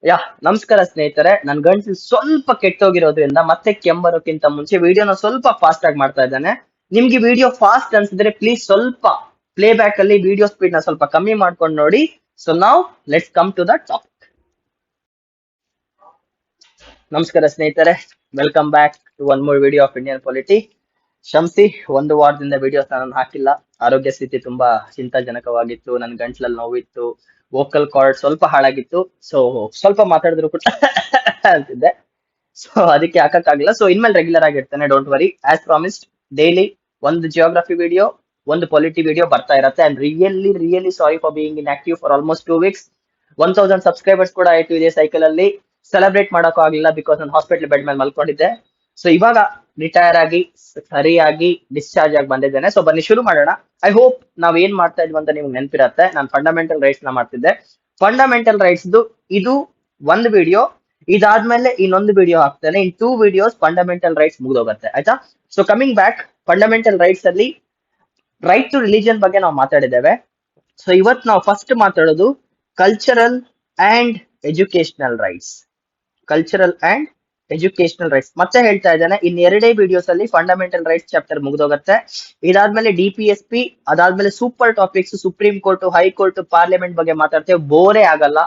ಯಾ ನಮಸ್ಕಾರ ಸ್ನೇಹಿತರೆ. ನನ್ ಗಂಟ್ಲು ಸ್ವಲ್ಪ ಕೆಟ್ಟೋಗಿರೋದ್ರಿಂದ ಮತ್ತೆ ಕೆಮ್ಮರೋಕ್ಕಿಂತ ಮುಂಚೆ ವಿಡಿಯೋನ ಸ್ವಲ್ಪ ಫಾಸ್ಟ್ ಆಗಿ ಮಾಡ್ತಾ ಇದ್ದಾನೆ. ನಿಮ್ಗೆ ವಿಡಿಯೋ ಫಾಸ್ಟ್ ಅನ್ಸಿದ್ರೆ ಪ್ಲೀಸ್ ಸ್ವಲ್ಪ ಪ್ಲೇ ಬ್ಯಾಕ್ ಅಲ್ಲಿ ವಿಡಿಯೋ ಸ್ಪೀಡ್ ನ ಸ್ವಲ್ಪ ಕಮ್ಮಿ ಮಾಡ್ಕೊಂಡು ನೋಡಿ. ಸೊ ನಾವ್ let's come to the topic. ನಮಸ್ಕಾರ ಸ್ನೇಹಿತರೆ, welcome back to one more video of Indian polity. ಕ್ಷಮಿಸಿ, ಒಂದು ವಾರದಿಂದ ವಿಡಿಯೋಸ್ ನಾನು ಹಾಕಿಲ್ಲ. ಆರೋಗ್ಯ ಸ್ಥಿತಿ ತುಂಬಾ ಚಿಂತಾಜನಕವಾಗಿತ್ತು. ನನ್ ಗಂಟ್ಲಲ್ಲಿ ನೋವಿತ್ತು, ವೋಕಲ್ ಕಾರ್ಡ್ ಸ್ವಲ್ಪ ಹಾಳಾಗಿತ್ತು. ಸೊ ಸ್ವಲ್ಪ ಮಾತಾಡಿದ್ರು ಕೂಡ ಅಂತಿದ್ದೆ. ಸೊ ಅದಕ್ಕೆ ಹಾಕಕ್ಕಾಗಿಲ್ಲ. ಸೊ ಇನ್ಮೇಲೆ ರೆಗ್ಯುಲರ್ ಆಗಿರ್ತಾನೆ, don't worry. As promised daily ಒಂದು ಜಿಯೋಗ್ರಫಿ ವಿಡಿಯೋ, ಒಂದು ಪಾಲಿಟಿ ವಿಡಿಯೋ ಬರ್ತಾ ಇರತ್ತೆ. And really sorry for being in active for almost 2 weeks. 1000 subscribers ಕೂಡ ಆಯ್ತು ಇದೇ ಸೈಕಲ್ ಅಲ್ಲಿ. ಸೆಲೆಬ್ರೇಟ್ ಮಾಡಕ್ಕೂ ಆಗಿಲ್ಲ ಬಿಕಾಸ್ ನಾನು ಹಾಸ್ಪಿಟಲ್ ಬೆಡ್ ಮೇಲೆ ಮಲ್ಕೊಂಡಿದ್ದೆ. ಸೊ ಇವಾಗ ರಿಟೈರ್ ಆಗಿ ಸರಿಯಾಗಿ ಡಿಸ್ಚಾರ್ಜ್ ಆಗಿ ಬಂದಿದ್ದೇನೆ. ಸೊ ಬನ್ನಿ ಶುರು ಮಾಡೋಣ. ಐ ಹೋಪ್ ನಾವ್ ಏನ್ ಮಾಡ್ತಾ ಇದ್ವಿ ಅಂತ ನಿಮ್ಗೆ ನೆನಪಿರತ್ತೆ. ನಾನು ಫಂಡಮೆಂಟಲ್ ರೈಟ್ಸ್ ನ ಮಾಡ್ತಿದ್ದೆ. ಫಂಡಮೆಂಟಲ್ ರೈಟ್ಸ್ ಇದು ಒಂದು ವಿಡಿಯೋ, ಇದಾದ್ಮೇಲೆ ಇನ್ನೊಂದು ವಿಡಿಯೋ ಹಾಕ್ತೇನೆ. ಇನ್ 2 ವಿಡಿಯೋಸ್ ಫಂಡಮೆಂಟಲ್ ರೈಟ್ಸ್ ಮುಗಿದೋಗತ್ತೆ, ಆಯ್ತಾ? So coming back, fundamental rights ಅಲ್ಲಿ ರೈಟ್ ಟು ರಿಲಿಜನ್ ಬಗ್ಗೆ ನಾವು ಮಾತಾಡಿದ್ದೇವೆ. ಸೊ ಇವತ್ತು ನಾವು ಫಸ್ಟ್ ಮಾತಾಡೋದು cultural and educational rights. Cultural and educational rights ಮತ್ತೆ ಹೇಳ್ತಾ ಇದ್ದೇನೆ, ಇನ್ 2 ವಿಡಿಯೋಸ್ ಅಲ್ಲಿ ಫಂಡಮೆಂಟಲ್ ರೈಟ್ಸ್ ಚಾಪ್ಟರ್ ಮುಗಿದೋಗತ್ತೆ. ಇದಾದ್ಮೇಲೆ DPSP, ಅದಾದ್ಮೇಲೆ super topics, supreme court, high court, parliament ಬಗ್ಗೆ ಮಾತಾಡ್ತೇವೆ. ಬೋರೇ ಆಗಲ್ಲ.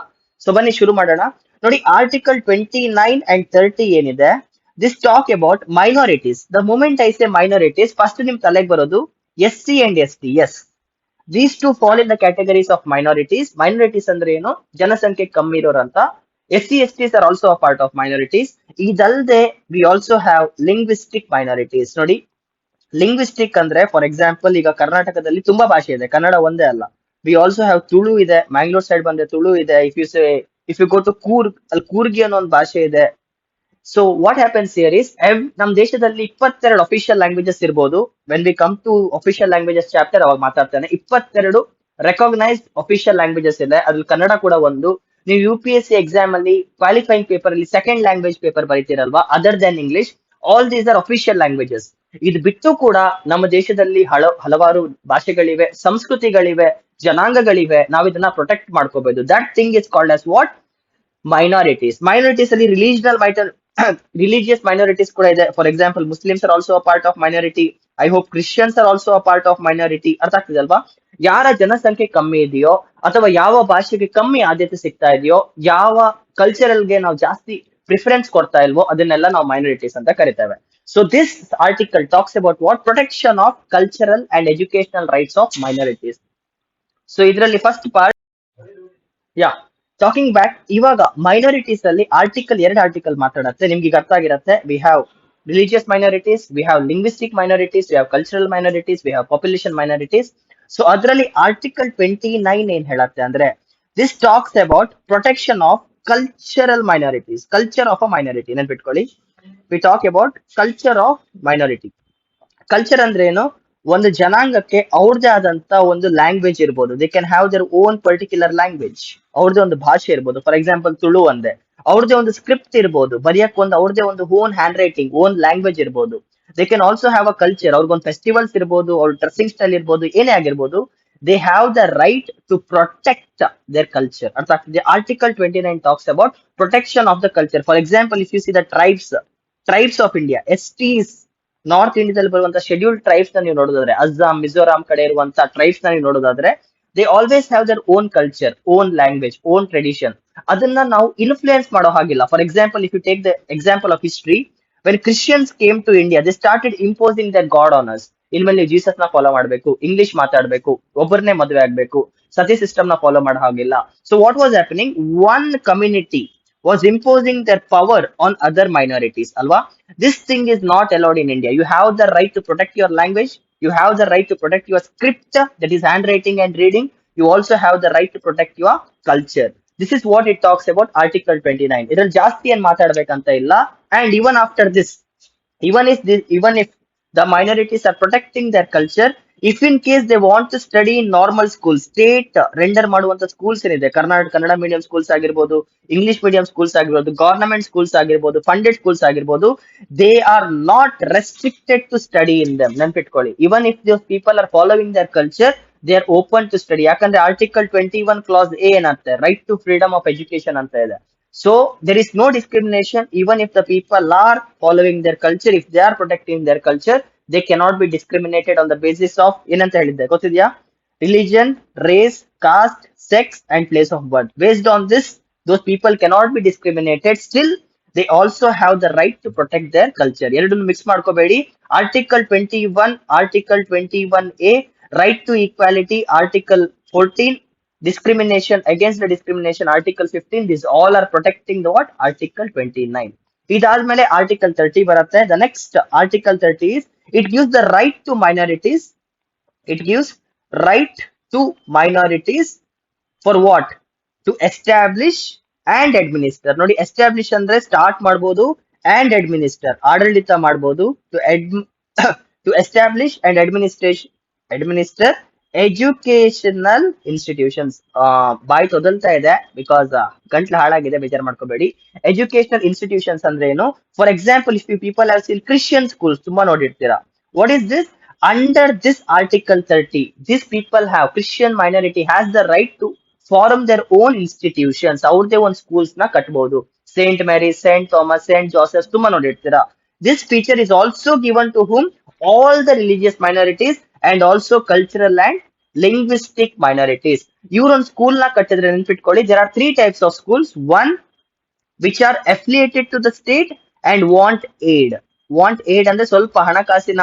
ಸೊ ಬನ್ನಿ ಶುರು ಮಾಡೋಣ. ನೋಡಿ, ಆರ್ಟಿಕಲ್ 29 and 30 ಏನಿದೆ, this talk about minorities. The moment I say minorities, first ನಿಮ್ ತಲೆಗೆ ಬರೋದು SC and ST. Yes, these two fall in the categories of minorities. Minorities ಅಂದ್ರೆ ಏನು? ಜನಸಂಖ್ಯೆ ಕಮ್ಮಿ ಇರೋರಂತ. SC/STs are also a part of minorities. ಇದಲ್ದೆ we also have linguistic minorities. ನೋಡಿ, ಲಿಂಗ್ವಿಸ್ಟಿಕ್ ಅಂದ್ರೆ ಫಾರ್ ಎಕ್ಸಾಂಪಲ್ ಈಗ ಕರ್ನಾಟಕದಲ್ಲಿ ತುಂಬಾ ಭಾಷೆ ಇದೆ, ಕನ್ನಡ ಒಂದೇ ಅಲ್ಲ. ವಿ ಆಲ್ಸೋ ಹ್ಯಾವ್ ತುಳು ಇದೆ, ಮ್ಯಾಂಗ್ಳೂರ್ ಸೈಡ್ ಬಂದ್ರೆ ತುಳು ಇದೆ. If you go to Coorg, ಅಲ್ಲಿ ಕೂರ್ಗಿ ಅನ್ನೋ ಒಂದು ಭಾಷೆ ಇದೆ. So what happens here is, ನಮ್ಮ ದೇಶದಲ್ಲಿ 22 ಅಫಿಷಿಯಲ್ ಲ್ಯಾಂಗ್ವೇಜಸ್ ಇರ್ಬೋದು. When we come to official languages chapter ಅವಾಗ ಮಾತಾಡ್ತೇನೆ. 22 ರೆಕಾಗ್ನೈಸ್ಡ್ ಅಫಿಷಿಯಲ್ ಲ್ಯಾಂಗ್ವೇಜಸ್ ಇದೆ, ಅದ್ರಲ್ಲಿ ಕನ್ನಡ ಕೂಡ ಒಂದು. ನೀವು UPSC ಎಕ್ಸಾಮ್ ಅಲ್ಲಿ ಕ್ವಾಲಿಫೈಯಿಂಗ್ ಪೇಪರ್ ಅಲ್ಲಿ ಸೆಕೆಂಡ್ ಲ್ಯಾಂಗ್ವೇಜ್ ಪೇಪರ್ ಬರೀತೀರಲ್ವಾ, other than English. All these are official languages. ಇದು ಬಿಟ್ಟು ಕೂಡ ನಮ್ಮ ದೇಶದಲ್ಲಿ ಹಲವಾರು ಭಾಷೆಗಳಿವೆ, ಸಂಸ್ಕೃತಿಗಳಿವೆ, ಜನಾಂಗಗಳಿವೆ. ನಾವು ಇದನ್ನ ಪ್ರೊಟೆಕ್ಟ್ ಮಾಡ್ಕೋಬಹುದು. That thing is called as what? Minorities. Minorities ಅಲ್ಲಿ ರಿಲಿಜಿಯಸ್ ಮೈನಾರಿಟೀಸ್ ಕೂಡ ಇದೆ. For example Muslims are also a part of minority. I hope Christians are also a part of minority. ಅರ್ಥ ಆಗ್ತಿದೆ ಅಲ್ವಾ? ಯಾರ ಜನಸಂಖ್ಯೆ ಕಮ್ಮಿ ಇದೆಯೋ, ಅಥವಾ ಯಾವ ಭಾಷೆಗೆ ಕಮ್ಮಿ ಆದ್ಯತೆ ಸಿಗ್ತಾ ಇದೆಯೋ, ಯಾವ ಕಲ್ಚರಲ್ಗೆ ನಾವು ಜಾಸ್ತಿ ಪ್ರಿಫರೆನ್ಸ್ ಕೊಡ್ತಾ ಇಲ್ವೋ, ಅದನ್ನೆಲ್ಲ ನಾವು ಮೈನಾರಿಟೀಸ್ ಅಂತ ಕರಿತೇವೆ. So this article tax about what? Protection of cultural and educational rights of minorities. So ಇದರಲ್ಲಿ ಫಸ್ಟ್ ಪಾರ್ಟ್, ಯಾ ಟಾಕಿಂಗ್ ಬ್ಯಾಕ್, ಇವಾಗ ಮೈನಾರಿಟೀಸ್ ಅಲ್ಲಿ ಆರ್ಟಿಕಲ್ 2 ಆರ್ಟಿಕಲ್ ಮಾತಾಡತ್ತೆ. ನಿಮ್ಗೆ ಈಗ ಅರ್ಥ ಆಗಿರತ್ತೆ. We have religious minorities, we have linguistic minorities, we have cultural minorities, we have population minorities. So ಅದರಲ್ಲಿ article 29 ಏನ್ ಹೇಳತ್ತೆ ಅಂದ್ರೆ, this talks about protection of cultural minorities. Culture of a minority ನೆನ್ಪಿಟ್ಕೊಳ್ಳಿ. We talk about culture of minority. Culture ಅಂದ್ರೆ ಏನು? ಒಂದು ಜನಾಂಗಕ್ಕೆ ಅವ್ರದೇ ಆದಂತ ಒಂದು ಲ್ಯಾಂಗ್ವೇಜ್ ಇರ್ಬೋದು. They can have their own particular language. ಅವ್ರದೇ ಒಂದು ಭಾಷೆ ಇರ್ಬೋದು. ಫಾರ್ ಎಕ್ಸಾಂಪಲ್ ತುಳು ಅಂದೆ, ಅವ್ರದೇ ಒಂದು ಸ್ಕ್ರಿಪ್ಟ್ ಇರ್ಬೋದು. ಬರೆಯಕ್ ಅವ್ರದೇ ಒಂದು own handwriting, own language ಇರ್ಬೋದು. They can also have a culture. ಅವ್ರಿಗೊಂದು ಫೆಸ್ಟಿವಲ್ಸ್ ಇರ್ಬೋದು, ಅವ್ರ ಡ್ರೆಸ್ಸಿಂಗ್ ಸ್ಟೈಲ್ ಇರ್ಬೋದು, ಏನೇ ಆಗಿರ್ಬೋದು. They have the right to protect their culture. ಅರ್ಥ ಆಗ್ತದೆ? Article 29 talks about protection of the culture. For example, if you see the tribes of India, STs, north ಇಂಡಿಯಾದಲ್ಲಿ ಬರುವಂತ ಶೆಡ್ಯೂಲ್ಡ್ ಟ್ರೈಬ್ಸ್ ನ ನೀವು ನೋಡೋದಾದ್ರೆ, ಅಸ್ಸಾಂ, ಮಿಜೋರಾಂ ಕಡೆ ಇರುವಂತ ಟ್ರೈಬ್ಸ್ ನ ನೀವು ನೋಡೋದಾದ್ರೆ, they always have their own culture, own language, own tradition. ಅದನ್ನ ನಾವು ಇನ್ಫ್ಲೂಯೆನ್ಸ್ ಮಾಡೋ ಹಾಗಿಲ್ಲ. For example, if you take the example of history, when Christians came to India, they started imposing their god on us. ಇನ್ಮೇಲೆ ನೀವು Jesus ನ follow ಮಾಡಬೇಕು, English ಮಾತಾಡಬೇಕು, ಒಬ್ಬರನ್ನೇ ಮದುವೆ ಆಗ್ಬೇಕು, ಸತಿ ಸಿಸ್ಟಮ್ ನ ಫಾಲೋ ಮಾಡೋ ಹಾಗಿಲ್ಲ. So what was happening? One community was imposing their power on other minorities. Alva, this thing is not allowed in India. You have the right to protect your language. You have the right to protect your script, that is handwriting and reading. You also have the right to protect your culture. This is what it talks about Article 29. Idal ಜಾಸ್ತಿ ಏನ್ ಮಾತಾಡ್ಬೇಕಂತ ಇಲ್ಲ. And even after this, even if the minorities are protecting their culture, if in case they want to study in normal schools, state render ಮಾಡುವಂತ schools ಏನಿದೆ, Kannada medium schools ಆಗಿರ್ಬೋದು, English medium schools ಆಗಿರ್ಬೋದು, government schools ಆಗಿರ್ಬೋದು, funded schools ಆಗಿರ್ಬೋದು, they are not restricted to study in them. ನೆನ್ಪಿಟ್ಕೊಳ್ಳಿ, even if those people are following their culture, they are open to study. ಯಾಕಂದ್ರೆ article 21 clause A ಏನಂತೆ, right to freedom of education ಅಂತ ಇದೆ. So there is no discrimination even if the people are following their culture, if they are protecting their culture, they cannot be discriminated on the basis of ಏನಂತ ಹೇಳಿದ್ದೆ ಗೊತ್ತಿದ್ಯಾ? Religion, race, caste, sex and place of birth. Based on this, those people cannot be discriminated. Still, they also have the right to protect their culture. ಎರಡನ್ನು mix ಮಾಡ್ಕೋಬೇಡಿ. Article 21, Article 21A, right to equality, Article 14, discrimination, against the discrimination, Article 15, these all are protecting the what? Article 29. ಇದಾದ್ಮೇಲೆ Article 30 ಬರುತ್ತೆ. The next Article 30 is, it gives the right to minorities. It gives right to minorities for what? To establish and administer. ನೋಡಿ, establish ಅಂದ್ರೆ start ಮಾಡ್ಬೋದು and administer ಆಡಳಿತ ಮಾಡ್ಬೋದು. To establish and administer educational institutions. ಬಾಯಿ ತೊದಲ್ತಾ ಇದೆ because ಗಂಟ್ಲು ಹಾಳಾಗಿದೆ, ಬೇಜಾರು ಮಾಡ್ಕೋಬೇಡಿ. ಎಜುಕೇಶನಲ್ ಇನ್ಸ್ಟಿಟ್ಯೂಷನ್ಸ್ ಅಂದ್ರೆ ಏನು? For example, if you people have seen Christian schools ತುಂಬಾ ನೋಡಿರ್ತೀರಾ. What is this? Under this Article 30, these people have, Christian minority has the right to form their own institutions. ಅವ್ರದೇ ಒಂದು ಸ್ಕೂಲ್ಸ್ ನ ಕಟ್ಬಹುದು. Saint Mary, saint Thomas, saint Joseph ತುಂಬಾ ನೋಡಿರ್ತೀರಾ. This feature is also given to whom? All the religious minorities and also cultural and linguistic minorities. ಇವ್ರೊಂದು school ನ ಕಟ್ಟಿದ್ರೆ ನೆನ್ಪಿಟ್ಕೊಳ್ಳಿ, there are three types of schools. One, which are affiliated to the state and want aid. Want aid ಅಂದ್ರೆ ಸ್ವಲ್ಪ ಹಣಕಾಸಿನ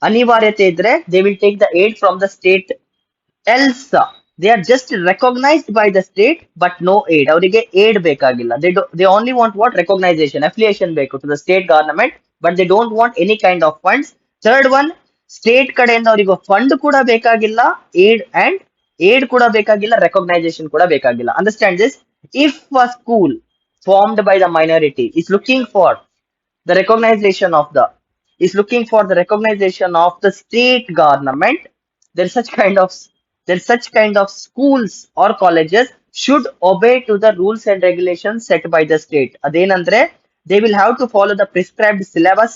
ಅನಿವಾರ್ಯತೆ ಇದ್ರೆ they will take the aid from the state. Else they are just recognized by the state but no aid. ಅವರಿಗೆ aid ಬೇಕಾಗಿಲ್ಲ. They only want what? Recognition, affiliation ಬೇಕು to the state government, but they don't want any kind of funds. Third one, state ಕಡೆಯಿಂದ ಅವರಿಗೆ fund ಕೂಡ ಬೇಕಾಗಿಲ್ಲ, aid ಕೂಡ ಬೇಕಾಗಿಲ್ಲ, recognition ಕೂಡ ಬೇಕಾಗಿಲ್ಲ. Understand this? If a school formed by the minority is looking for the recognition of the state government, there's such kind of schools or colleges should obey to the rules and regulations set by the state. ಅದೇನಂದ್ರೆ they will have to follow the prescribed syllabus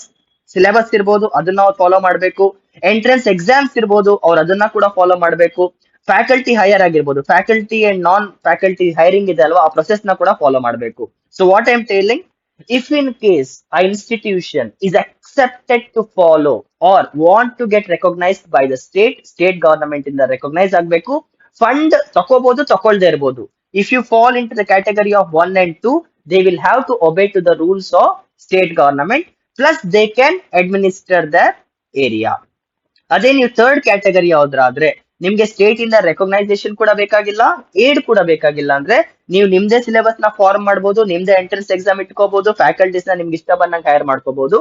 ಇರ್ಬೋದು, ಅದನ್ನ ಅವ್ರು follow ಮಾಡಬೇಕು. Entrance exams ಇರ್ಬೋದು, ಅವ್ರು ಅದನ್ನ ಕೂಡ follow ಮಾಡಬೇಕು. ಫ್ಯಾಕಲ್ಟಿ ಹೈಯರ್ ಆಗಿರ್ಬೋದು, faculty and non faculty hiring ಇದೆ ಅಲ್ವಾ, ಆ ಪ್ರೊಸೆಸ್ ನ ಕೂಡ ಫಾಲೋ ಮಾಡಬೇಕು. So what I am telling, if in case a institution is accepted to follow or want to get recognized by the state government ಇಂದ recognize ಆಗ್ಬೇಕು. Fund ತಕೋಬಹುದು, ತಕೊಳ್ದೇ ಇರ್ಬೋದು. If you fall into the category of 1 and 2, they will have to obey to the rules of state government, plus they can administer their area. ಅದೇ ನೀವು third category ಯಾವ್ದಾದ್ರೆ, ನಿಮ್ಗೆ state ಇಂದ recognisation ಕೂಡ ಬೇಕಾಗಿಲ್ಲ, aid ಕೂಡ ಬೇಕಾಗಿಲ್ಲ ಅಂದ್ರೆ ನೀವು ನಿಮ್ದೇ ಸಿಲೆಬಸ್ ನ ಫಾರ್ಮ್ ಮಾಡಬಹುದು, ನಿಮ್ದೇ ಎಂಟ್ರೆನ್ಸ್ ಎಕ್ಸಾಮ್ ಇಟ್ಕೋಬಹುದು, ಫ್ಯಾಕಲ್ಟೀಸ್ ನ ನಿಮ್ಗೆ ಇಷ್ಟ ಬಂದಂಗೆ ಹೈರ್ ಮಾಡ್ಕೋಬಹುದು.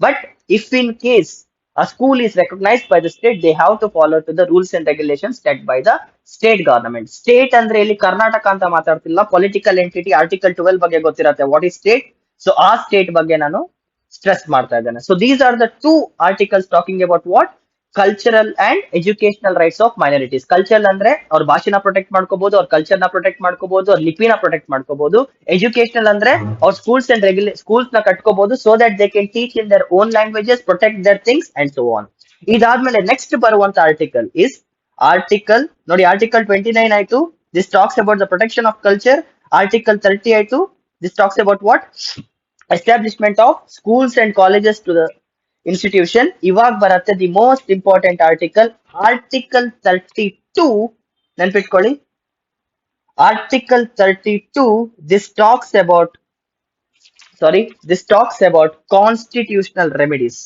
But if in case a school is recognized by the state, they have to follow to the rules and regulations set by the state government. State ಅಂದ್ರೆ ಇಲ್ಲಿ ಕರ್ನಾಟಕ ಅಂತ ಮಾತಾಡ್ತಿಲ್ಲ, ಪೊಲಿಟಿಕಲ್ ಎಂಟಿಟಿ. ಆರ್ಟಿಕಲ್ 12 ಬಗ್ಗೆ ಗೊತ್ತಿರತ್ತೆ ವಾಟ್ ಇಸ್ ಸ್ಟೇಟ್. ಸೊ ಆ state ಬಗ್ಗೆ ನಾನು stress ಮಾಡ್ತಾ ಇದ್ದೇನೆ. So these are the two articles talking about what? Cultural and educational rights of minorities. Cultural ಅಂದ್ರೆ ಅವ್ರ ಭಾಷೆನ ಪ್ರೊಟೆಕ್ಟ್ ಮಾಡ್ಕೋಬಹುದು, ಅವ್ರ ಕಲ್ಚರ್ ನ ಪ್ರೊಟೆಕ್ಟ್ ಮಾಡ್ಕೋಬಹುದು, ಅವ್ರ ಲಿಪಿನ ಪ್ರೊಟೆಕ್ಟ್ ಮಾಡ್ಕೋಬಹುದು. ಎಜುಕೇಶನಲ್ ಅಂದ್ರೆ ಅವ್ರ ಸ್ಕೂಲ್ಸ್ ಅಂಡ್ ಸ್ಕೂಲ್ಸ್ ನ ಕಟ್ಕೋಬಹುದು, so that they can teach in their own languages, protect their things and so on. ಇದಾದ್ಮೇಲೆ ನೆಕ್ಸ್ಟ್ ಬರುವಂತ ಆರ್ಟಿಕಲ್ ಇಸ್ ಆರ್ಟಿಕಲ್, ನೋಡಿ, ಆರ್ಟಿಕಲ್ 29 ಆಯ್ತು, this talks about the protection of culture. Article 30 ಆಯ್ತು, this talks about what? Establishment of schools and colleges to the institution. ಇವಾಗ ಬರುತ್ತೆ the most important article, article 32. ನೆನ್ಪಿಟ್ಕೊಳ್ಳಿ, article 32, this talks about constitutional remedies.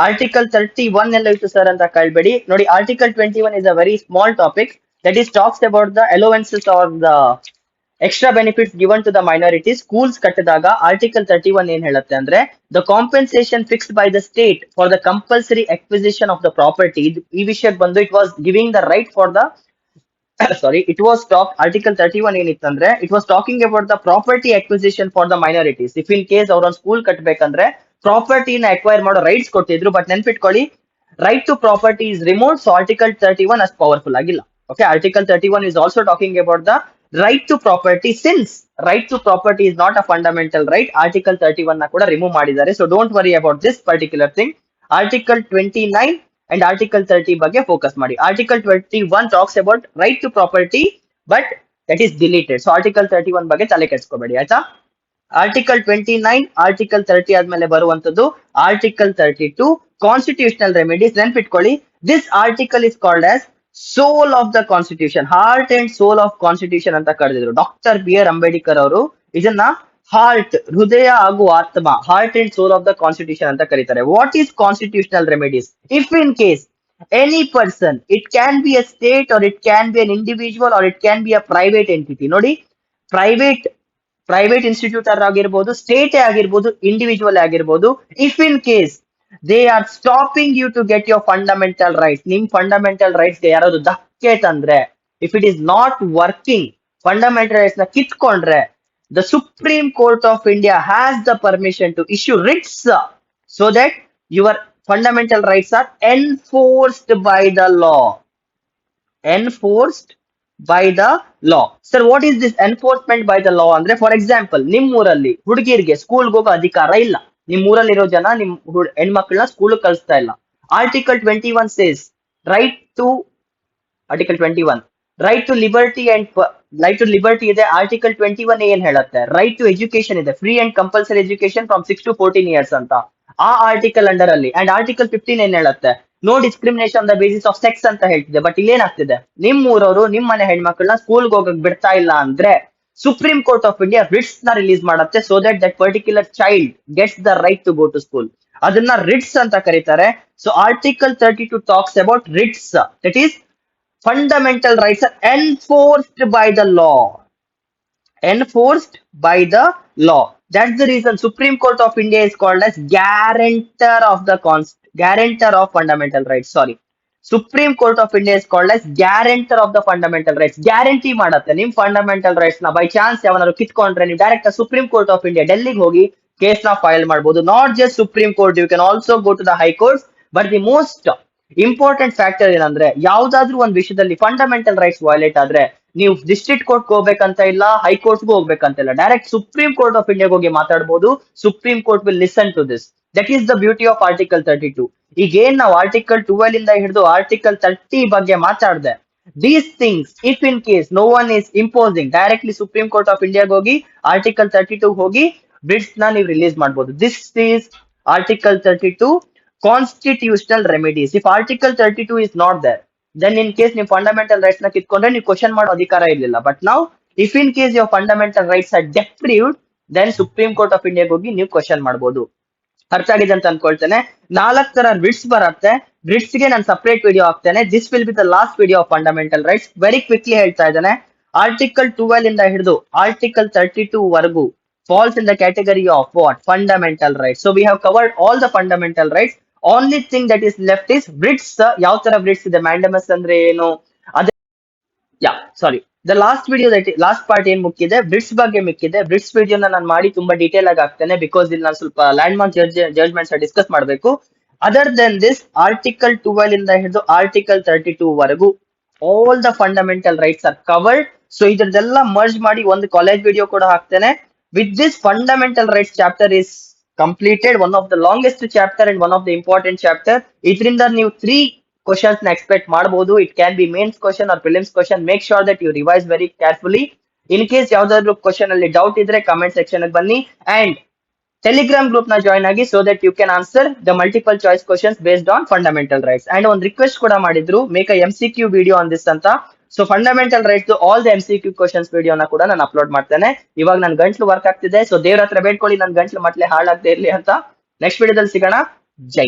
Article 31 ಎಲ್ಲ ಇತ್ತು sir ಅಂತ ಕೇಳಬೇಡಿ. ನೋಡಿ, article 21 is a very small topic that is talks about the allowances or the extra benefits given to the minority. Schools ಕಟ್ಟಿದಾಗ article 31 ಏನ್ ಹೇಳುತ್ತೆ ಅಂದ್ರೆ, the compensation fixed by the state for the compulsory acquisition of the property. ಈ ವಿಷಯಕ್ಕೆ ಬಂದು it was giving the right for the it was article 31 ಏನಿತ್ತಂದ್ರೆ, it was talking about the property acquisition for the minorities. If in case ಅವ್ರ school ಕಟ್ಟಬೇಕಂದ್ರೆ ಪ್ರಾಪರ್ಟಿನ acquire ಮಾಡೋ rights ಕೊಟ್ಟಿದ್ರು. But ನೆನ್ಪಿಟ್ಕೊಳ್ಳಿ, right to property is remote, so article 31 ಅಷ್ಟು powerful ಆಗಿಲ್ಲ. Okay, article 31 is also talking about the right to property. Since right to property is not a fundamental right, article 31 ನ ಕೂಡ remove ಮಾಡಿದ್ದಾರೆ. So don't worry about this particular thing. Article 29 and article 30 ಬಗ್ಗೆ focus ಮಾಡಿ. Article 21 talks about right to property but that is deleted. So article 31 ಬಗ್ಗೆ ತಲೆ ಕೆಡಿಸ್ಕೋಬೇಡಿ ಆಯ್ತಾ. Article 29 article 30 ಆದ್ಮೇಲೆ ಬರುವಂತದ್ದು ಆರ್ಟಿಕಲ್ 32 ಕಾನ್ಸ್ಟಿಟ್ಯೂಷನಲ್ ರೆಮಿಡೀಸ್. ನೆನ್ಪಿಟ್ಕೊಳ್ಳಿ, this article is called as soul of the constitution, heart and soul of constitution ಅಂತ ಕರೆದಿದ್ರು doctor B R Ambedkar ಅವರು. ಇದನ್ನ ಹಾರ್ಟ್, ಹೃದಯ ಹಾಗೂ ಆತ್ಮ, heart and soul of the constitution ಅಂತ ಕರೀತಾರೆ. What is constitutional remedies? If in case any person, it can be a state or it can be an individual or it can be a private entity. ನೋಡಿ, private institute ಆಗಿರ್ಬೋದು, state ಆಗಿರ್ಬೋದು, individual ಆಗಿರ್ಬೋದು, if in case they are stopping you to get your fundamental rights, ನಿಮ್ fundamental rights ಗೆ ಯಾರಾದ್ರು ಧಕ್ಕೆ ತಂದ್ರೆ, if it is not working, fundamental rights ನ ಕಿತ್ಕೊಂಡ್ರೆ, the Supreme Court of India has the permission to issue writs so that your fundamental rights are enforced by the law. Enforced by the law. Sir, what is this enforcement by the law? ಅಂದ್ರೆ for example, ನಿಮ್ ಊರಲ್ಲಿ ಹುಡುಗಿಯರಿಗೆ ಸ್ಕೂಲ್ಗೆ ಹೋಗೋ ಅಧಿಕಾರ ಇಲ್ಲ. ನಿಮ್ ಊರಲ್ಲಿರೋ ಜನ ನಿಮ್ ಹೆಣ್ಮಕ್ಳನ್ನ ಸ್ಕೂಲ್ ಕಳಿಸ್ತಾ ಇಲ್ಲ. Article 21 says right to, article 21 right to liberty and right to liberty ಇದೆ. ಆರ್ಟಿಕಲ್ 21 ಏನ್ ಹೇಳುತ್ತೆ? ರೈಟ್ ಟು ಎಜುಕೇಶನ್ ಇದೆ, free and compulsory education from 6 to 14 years ಅಂತ ಆ ಆರ್ಟಿಕಲ್ ಅಂಡರ್ ಅಲ್ಲಿ. ಅಂಡ್ ಆರ್ಟಿಕಲ್ 15 ಏನ್ ಹೇಳುತ್ತೆ? No discrimination the basis of sex ಅಂತ ಹೇಳ್ತಿದೆ. ಬಟ್ ಇಲ್ಲೇನಾಗ್ತಿದೆ? ನಿಮ್ ಊರವರು ನಿಮ್ ಮನೆ ಹೆಣ್ಮಕ್ಳನ್ನ ಸ್ಕೂಲ್ಗೆ ಹೋಗಕ್ ಬಿಡ್ತಾ ಇಲ್ಲ ಅಂದ್ರೆ supreme court of India writs ನ ರಿಲೀಸ್ ಮಾಡುತ್ತೆ, so that that particular child gets the right to go to school. ಅದನ್ನ ರಿಟ್ಸ್ ಅಂತ ಕರೀತಾರೆ. So article 32 talks about writs, that is fundamental rights are enforced by the law. Enforced by the law. That's the reason Supreme Court of India is called as guarantor of the guarantor of fundamental rights. Sorry, Supreme Court of India is called as guarantor of the fundamental rights. Guarantee ಮಾಡುತ್ತೆ ನಿಮ್ fundamental rights ನ. By chance ಯಾವನಾದ್ರು ಕಿತ್ಕೊಂಡ್ರೆ ನೀವು direct supreme court of India ಡೆಲ್ಲಿಗೆ ಹೋಗಿ case ನ file ಮಾಡಬಹುದು. Not just supreme court, you can also go to the high court. But the most important factor ಏನಂದ್ರೆ, ಯಾವ್ದಾದ್ರು ಒಂದ್ ವಿಷಯದಲ್ಲಿ ಫಂಡಮೆಂಟಲ್ ರೈಟ್ಸ್ ವೈಲೇಟ್ ಆದ್ರೆ ನೀವು ಡಿಸ್ಟ್ರಿಕ್ಟ್ ಕೋರ್ಟ್ ಹೋಗ್ಬೇಕಂತ ಇಲ್ಲ, ಹೈಕೋರ್ಟ್ಗೂ ಹೋಗ್ಬೇಕಂತ ಇಲ್ಲ, ಡೈರೆಕ್ಟ್ ಸುಪ್ರೀಂ ಕೋರ್ಟ್ ಆಫ್ ಇಂಡಿಯಾಗೆ ಹೋಗಿ ಮಾತಾಡಬಹುದು. Supreme court will listen to this. That is the beauty of article 32. ಈಗ ಏನ್ ನಾವು ಆರ್ಟಿಕಲ್ 12 ಇಂದ ಹಿಡಿದು ಆರ್ಟಿಕಲ್ 30 ಬಗ್ಗೆ ಮಾತಾಡಿದೆ, these things if in case no one is imposing, directly supreme court of ಇಂಡಿಯಾಗೆ ಹೋಗಿ ಆರ್ಟಿಕಲ್ 32 ಹೋಗಿ ಬಿಡ್ಸ್ ನ ನೀವು ರಿಲೀಸ್ ಮಾಡಬಹುದು. This is article 32 constitutional remedies. If article 32 is not there, then in case ನೀವು ಫಂಡಮೆಂಟಲ್ ರೈಟ್ಸ್ ನ ಕಿತ್ಕೊಂಡ್ರೆ ನೀವು ಕ್ವಶನ್ ಮಾಡೋ ಅಧಿಕಾರ ಇರಲಿಲ್ಲ. ಬಟ್ ನಾವು if in case your fundamental rights are deprived, then supreme court of ಇಂಡಿಯಾಗೆ ಹೋಗಿ ನೀವು ಕ್ವಶನ್ ಮಾಡಬಹುದು. ಅರ್ಥ ಆಗಿದೆ ಅಂತ ಅನ್ಕೊಳ್ತೇನೆ. 4 ತರ ರಿಟ್ಸ್ ಬರುತ್ತೆ. ರಿಟ್ಸ್ ಗೆ ನಾನು ಸಪರೇಟ್ ವಿಡಿಯೋ ಹಾಕ್ತೇನೆ. This will be the last video of fundamental rights. Very quickly ಹೇಳ್ತಾ ಇದ್ದೇನೆ, ಆರ್ಟಿಕಲ್ 12 ಇಂದ ಹಿಡಿದು ಆರ್ಟಿಕಲ್ 32 ವರೆಗೂ falls in the category of what? Fundamental rights. So we have covered all the fundamental rights. Only thing that is left is writs. ಯಾವ ತರ writs ಇದೆ? mandamus ಅಂದ್ರೆ ಏನು? ಅದೇ sorry, the last video last part ಏನ್ ಮುಕ್ಕಿದೆ, ಬ್ರಿಟ್ಸ್ ಬಗ್ಗೆ ಮಿಕ್ಕಿದೆ. ಬ್ರಿಟ್ಸ್ ವಿಡಿಯೋನ ನಾನು ಮಾಡಿ ತುಂಬಾ ಡೀಟೇಲ್ ಆಗಿ ಆಗ್ತೇನೆ, ಬಿಕಾಸ್ ಇಲ್ಲಿ ನಾನು ಸ್ವಲ್ಪ ಲ್ಯಾಂಡ್ ಮಾರ್ಕ್ ಜಡ್ಜ್ಮೆಂಟ್ಸ್ ಡಿಸ್ಕಸ್ ಮಾಡಬೇಕು. ಅದರ್ ದೆನ್ ದಿಸ್ ಆರ್ಟಿಕಲ್ 12 ಇಂದ ಹಿಡಿದು ಆರ್ಟಿಕಲ್ 32 ವರೆಗೂ all the fundamental rights are covered. So ಇದ್ರದೆಲ್ಲ ಮರ್ಜ್ ಮಾಡಿ ಒಂದು ಕಾಲೇಜ್ ವಿಡಿಯೋ ಕೂಡ ಹಾಕ್ತೇನೆ. With this fundamental rights chapter is completed, one of the longest chapter and one of the important chapter. ಇದರಿಂದ ನೀವು 3 questions ನ ಎಕ್ಸ್ಪೆಕ್ಟ್ ಮಾಡಬಹುದು. It can be mains question or prelims question. Make sure that you revise very carefully. In case ಯಾವ್ದಾದ್ರು question ಅಲ್ಲಿ doubt ಇದ್ರೆ comment section ಗೆ ಬನ್ನಿ and Telegram group ನ ಜಾಯ್ನ್ ಆಗಿ, so that you can answer the multiple choice questions based on fundamental rights. And ಒಂದು request ಕೂಡ ಮಾಡಿದ್ರು, make a MCQ video on this ಅಂತ. So fundamental rights all the MCQ questions ವಿಡಿಯೋನ ಕೂಡ ನಾನು upload ಮಾಡ್ತೇನೆ. ಇವಾಗ ನನ್ನ ಗಂಟ್ಲು ವರ್ಕ್ ಆಗ್ತಿದೆ, ಸೊ ದೇವ್ರ ಹತ್ರ ಬೇಡ್ಕೊಳ್ಳಿ ನನ್ನ ಗಂಟ್ಲು ಮಟ್ಲೆ ಹಾಳಾಗದೆ ಇರ್ಲಿ ಅಂತ. ನೆಕ್ಸ್ಟ್ ವಿಡಿಯೋದಲ್ಲಿ ಸಿಗೋಣ. ಜೈ.